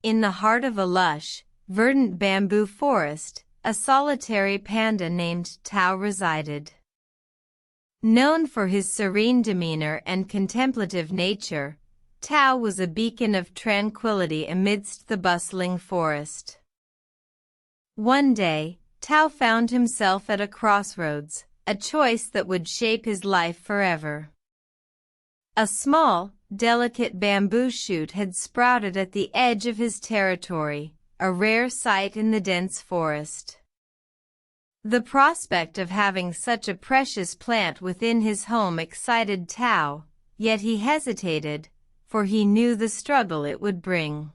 In the heart of a lush, verdant bamboo forest, a solitary panda named Tao resided. Known for his serene demeanor and contemplative nature, Tao was a beacon of tranquility amidst the bustling forest. One day, Tao found himself at a crossroads, a choice that would shape his life forever. A small, delicate bamboo shoot had sprouted at the edge of his territory, a rare sight in the dense forest. The prospect of having such a precious plant within his home excited Tao, yet he hesitated, for he knew the struggle it would bring.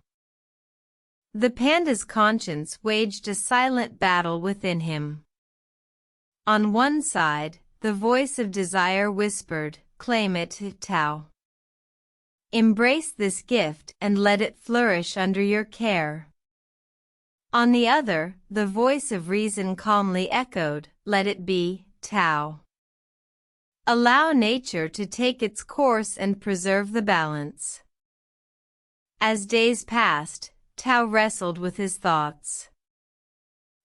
The panda's conscience waged a silent battle within him. On one side, the voice of desire whispered, "Claim it, Tao. Embrace this gift and let it flourish under your care." On the other, the voice of reason calmly echoed, "Let it be, Tao. Allow nature to take its course and preserve the balance." As days passed, Tao wrestled with his thoughts.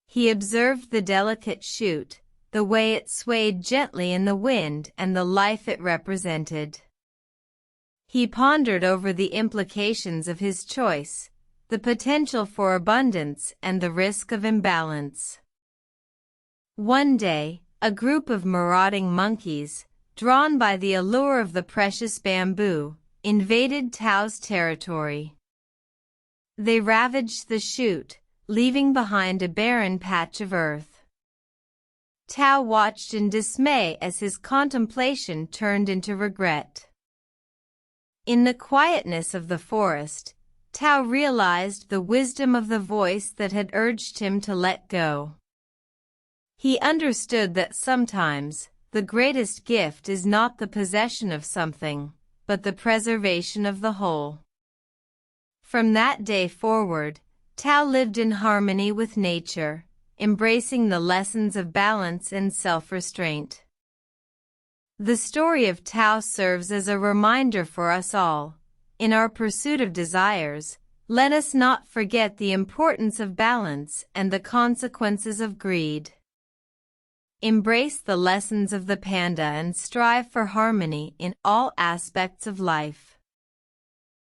He observed the delicate shoot, the way it swayed gently in the wind and the life it represented. He pondered over the implications of his choice, the potential for abundance and the risk of imbalance. One day, a group of marauding monkeys, drawn by the allure of the precious bamboo, invaded Tao's territory. They ravaged the shoot, leaving behind a barren patch of earth. Tao watched in dismay as his contemplation turned into regret. In the quietness of the forest, Tao realized the wisdom of the voice that had urged him to let go. He understood that sometimes, the greatest gift is not the possession of something, but the preservation of the whole. From that day forward, Tao lived in harmony with nature, embracing the lessons of balance and self-restraint. The story of Tao serves as a reminder for us all. In our pursuit of desires, let us not forget the importance of balance and the consequences of greed. Embrace the lessons of the panda and strive for harmony in all aspects of life.